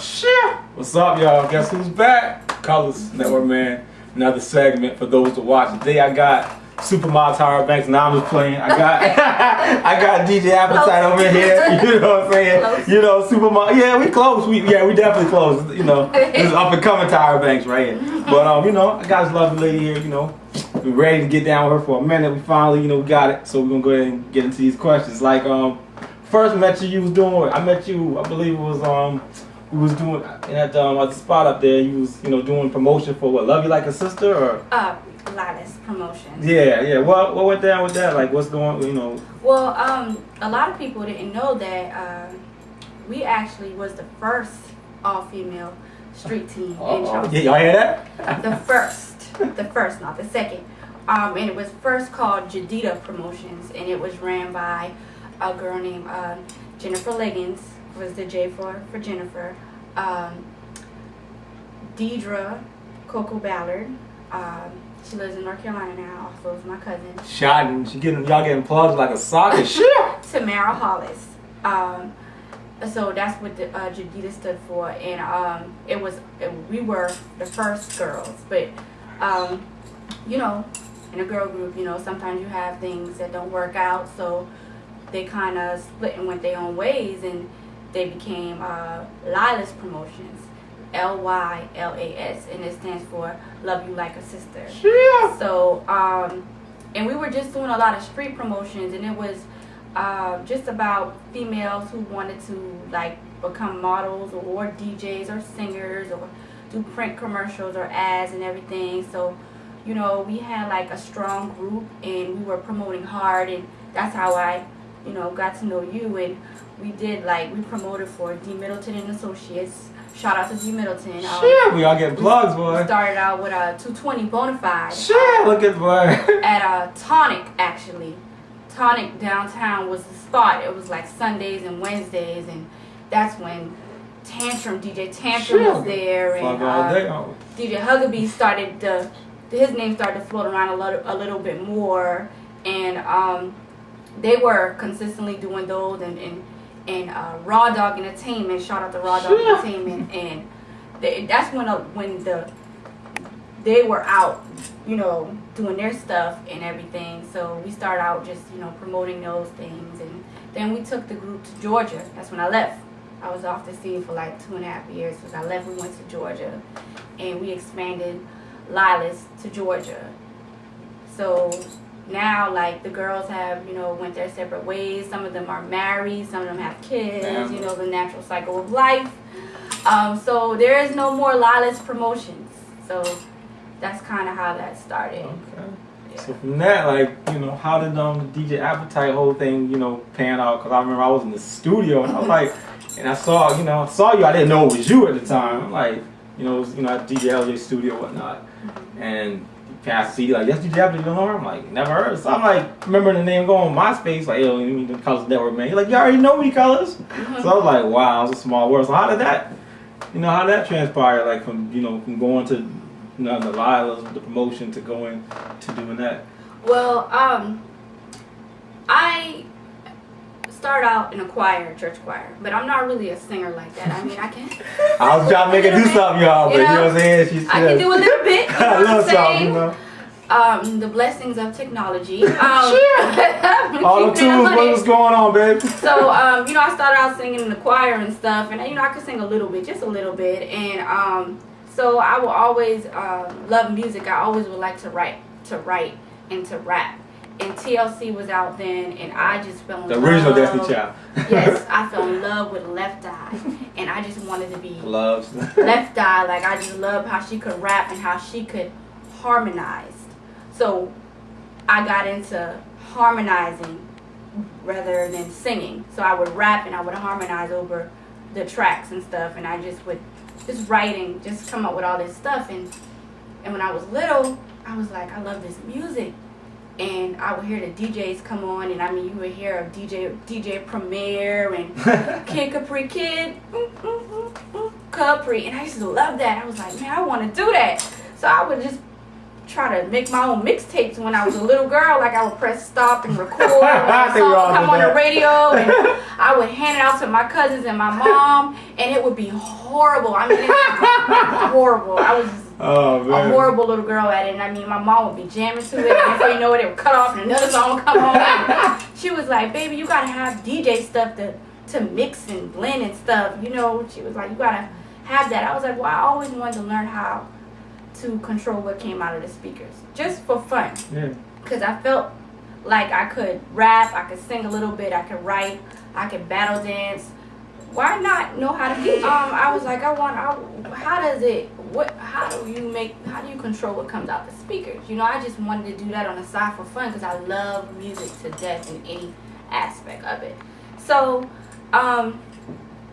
Shit. What's up, y'all? Guess who's back? Colors Network Man. Another segment for those to watch. Today I got Supermodel Tyra Banks. Now I'm just playing. I got I got DJ Appetite over here. You know what I'm saying? Close. You know, Supermodel. Yeah, we close. We definitely close. You know, this is up and coming Tyra Banks right here. But you know, I got this lovely lady here. You know, we're ready to get down with her for a minute. We finally, you know, we got it. So we're gonna go ahead and get into these questions. Like first met you was doing. I met you. I believe it was we was doing at the spot up there. You was, you know, doing promotion for what? Love You Like a Sister or? Lattice Promotions. Yeah. What went down with that? Like, what's going? You know. Well, a lot of people didn't know that we actually was the first all-female street team in Charleston. Yeah, y'all hear that? The first, not the second. And it was first called Jadita Promotions, and it was ran by a girl named Jennifer Liggins. Was the J for Jennifer. Deidre Coco Ballard. She lives in North Carolina now. Also is my cousin. Y'all getting plugged like a socket. Shit. Tamara Hollis. So that's what the Jadita stood for, and we were the first girls. But you know, in a girl group, you know, sometimes you have things that don't work out, so they kind of split and went their own ways, and they became Lilas Promotions. LYLAS, and it stands for Love You Like a Sister. Yeah. So, and we were just doing a lot of street promotions, and it was just about females who wanted to like become models or DJs or singers or do print commercials or ads and everything. So, you know, we had like a strong group, and we were promoting hard, and that's how I, you know, got to know you. And we promoted for D. Middleton and Associates. Shout out to D. Middleton. Shit, we all get plugs, boy. We started out with a 220 Bonafide. Shit, look at boy. At Tonic, actually. Tonic downtown was the spot. It was like Sundays and Wednesdays, and that's when DJ Tantrum was there, and DJ Huggabee his name started to float around a little bit more, and they were consistently doing those, and Raw Dog Entertainment, shout out to Raw Dog Entertainment, and that's when they were out, you know, doing their stuff and everything. So we started out just, you know, promoting those things, and then we took the group to Georgia. That's when I left. I was off the scene for like 2.5 years. When I left, we went to Georgia, and we expanded Lilas to Georgia. So now, like, the girls have, you know, went their separate ways. Some of them are married. Some of them have kids. You know, the natural cycle of life. So there is no more Lilas Promotions. So that's kind of how that started. Okay. Yeah. So from that, like, you know, how did the DJ Appetite whole thing, you know, pan out? Because I remember I was in the studio, and I was like, and I saw you. I didn't know it was you at the time. I'm like, you know, it was, you know, at DJ LJ studio and whatnot, and past CD, like, yes, DJ Appetite, you don't know her? I'm like, never heard. So I'm like, remember the name going on MySpace, like, yo, you mean the Colors Network, man? He's like, you already know me, Colors. So I was like, wow, it's a small world. So how did that transpire, like, from going to, you know, the Lilas, the promotion, to going to doing that? Well, I started out in a church choir, but I'm not really a singer like that. I mean, I can. I was trying to make her do something, y'all, but you know what I'm saying? I can do a little bit. You know what I'm saying? You know? The blessings of technology. All the tools, what's going on, baby? So, you know, I started out singing in the choir and stuff, and, you know, I could sing a little bit, just a little bit, and so I will always love music. I always would like to write and to rap. And TLC was out then, and I just fell in love. The original Destiny Child. Yes, I fell in love with Left Eye, and I just wanted to be Loves. Left Eye. Like, I just loved how she could rap and how she could harmonize. So I got into harmonizing rather than singing. So I would rap and I would harmonize over the tracks and stuff, and I just would just writing, just come up with all this stuff. And when I was little, I was like, I love this music. And I would hear the DJs come on, and I mean, you would hear of DJ Premier and Kid Capri Kid, Capri, and I used to love that. I was like, man, I want to do that. So I would just try to make my own mixtapes when I was a little girl. Like I would press stop and record when the song would come on the radio, and I would hand it out to my cousins and my mom, and it would be horrible. I mean, it would be horrible. I was a horrible little girl at it, and I mean, my mom would be jamming to it, and before you know it would cut off and another song would come on. And she was like, "Baby, you gotta have DJ stuff to mix and blend and stuff." You know, she was like, "You gotta have that." I was like, "Well, I always wanted to learn how to control what came out of the speakers, just for fun." Yeah. Because I felt like I could rap, I could sing a little bit, I could write, I could battle dance. Why not know how to DJ? I was like, how do you control what comes out the speakers? You know, I just wanted to do that on the side for fun because I love music to death in any aspect of it. So,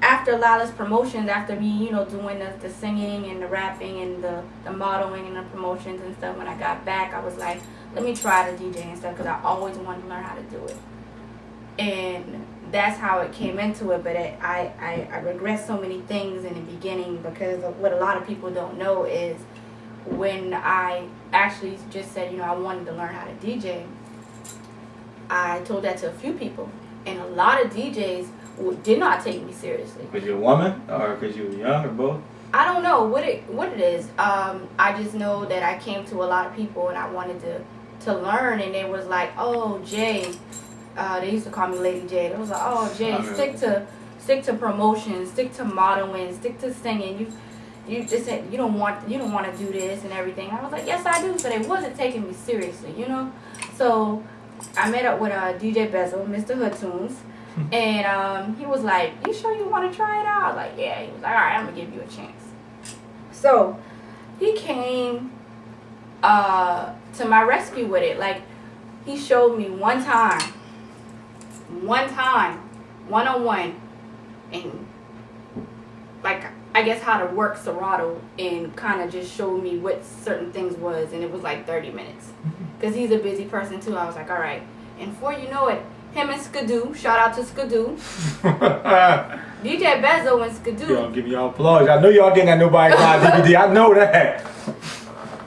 after Lala's promotions, after me, you know, doing the singing and the rapping and the modeling and the promotions and stuff, when I got back, I was like, let me try the DJ and stuff because I always wanted to learn how to do it. And that's how it came into it. But I regret so many things in the beginning because of what a lot of people don't know is when I actually just said, you know, I wanted to learn how to DJ, I told that to a few people. And a lot of DJs did not take me seriously. Because you're a woman, or because you were young, or both? I don't know what it is. I just know that I came to a lot of people and I wanted to learn, and they was like, "Oh, Jay," they used to call me Lady J. They was like, "Oh, Jay, stick to promotion, stick to modeling, stick to singing. You just said you don't want to do this and everything." I was like, "Yes, I do," but they wasn't taking me seriously, you know. So I met up with DJ Bezel, Mr. Hood Tunes. And he was like, "You sure you want to try it out?" I was like, "Yeah." He was like, "All right, I'm going to give you a chance." So he came to my rescue with it. Like, he showed me one time, one-on-one, and, like, I guess how to work Serato, and kind of just showed me what certain things was. And it was like 30 minutes. Because he's a busy person, too. I was like, all right. And before you know it, him and Skidoo, shout out to Skidoo. DJ Bezo and Skidoo. Y'all give y'all applause. I know y'all getting that Nobody Live DVD. I know that.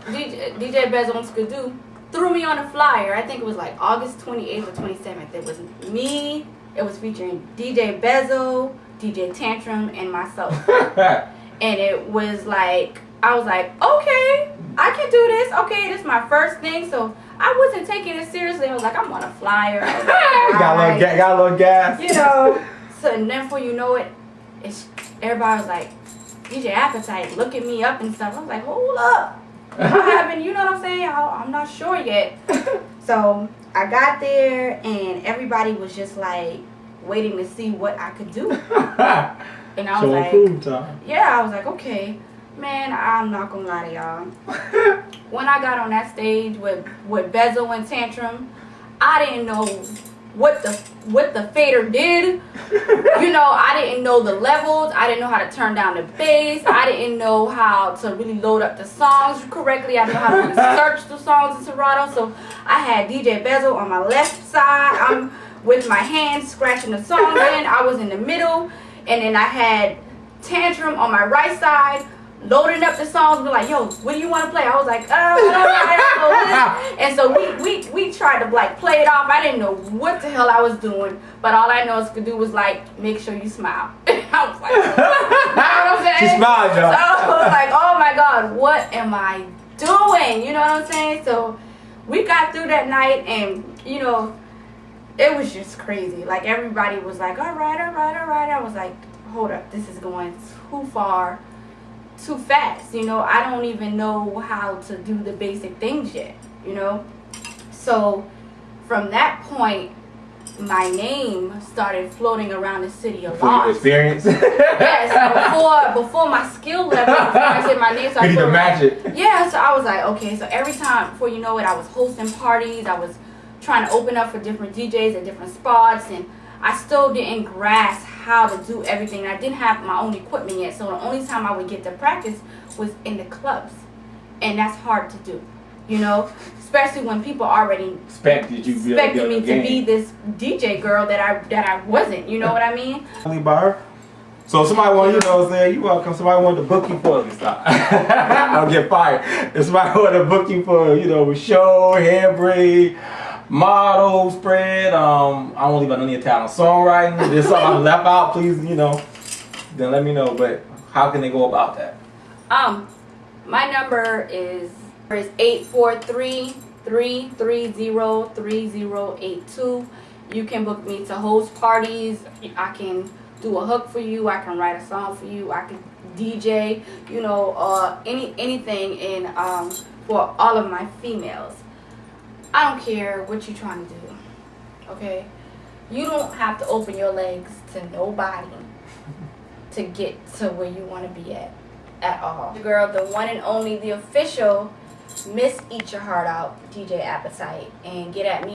DJ Bezo and Skidoo threw me on a flyer. I think it was like August 28th or 27th. It was me. It was featuring DJ Bezo, DJ Tantrum, and myself. And it was like, I was like, okay, I can do this. Okay, this is my first thing. So I wasn't taking it seriously. I was like, I'm on a flyer. Like, got a little gas. You know. So and then before you know it, everybody was like, DJ Appetite, looking me up and stuff. I was like, hold up. What happened? You know what I'm saying? I'm not sure yet. So I got there and everybody was just like waiting to see what I could do. And I was like, yeah, I was like, okay. Man, I'm not gonna lie to y'all. When I got on that stage with Bezo and Tantrum, I didn't know what the fader did. You know, I didn't know the levels. I didn't know how to turn down the bass. I didn't know how to really load up the songs correctly. I didn't know how to really search the songs in Serato. So I had DJ Bezo on my left side. I'm with my hands scratching the songs in. I was in the middle, and then I had Tantrum on my right side, loading up the songs, be like, yo, what do you want to play? I was like, and so we tried to like play it off. I didn't know what the hell I was doing, but all I know is to do was like, make sure you smile. I was like, you know what I'm saying? She smiled, y'all. So I was like, oh my God, what am I doing? You know what I'm saying? So we got through that night, and you know, it was just crazy. Like everybody was like, all right. I was like, hold up, this is going too far, too fast. You know, I don't even know how to do the basic things yet, you know. So from that point, my name started floating around the city a lot. For your experience? Yes, before my skill level, before I said my name started you need to match it. Yeah, so I was like, okay, so every time, before you know it, I was hosting parties, I was trying to open up for different DJs at different spots, and I still didn't grasp how to do everything. I didn't have my own equipment yet, so the only time I would get to practice was in the clubs, and that's hard to do, you know, especially when people already expected me to be this DJ girl that I wasn't. You know what I mean? By her? So somebody want, you know what I'm saying, you welcome. Somebody want to book you for it. Stop. I'll get fired. If somebody want to book you for, you know, show, hair braid, model, spread, I don't leave out any talent. Songwriting, if there's something I left out, please, you know, then let me know. But how can they go about that? My number is 843-330-3082. You can book me to host parties. I can do a hook for you. I can write a song for you. I can DJ, you know, anything in for all of my females. I don't care what you're trying to do. Okay? You don't have to open your legs to nobody to get to where you want to be at all. The girl, the one and only, the official Miss Eat Your Heart Out DJ Appetite, and get at me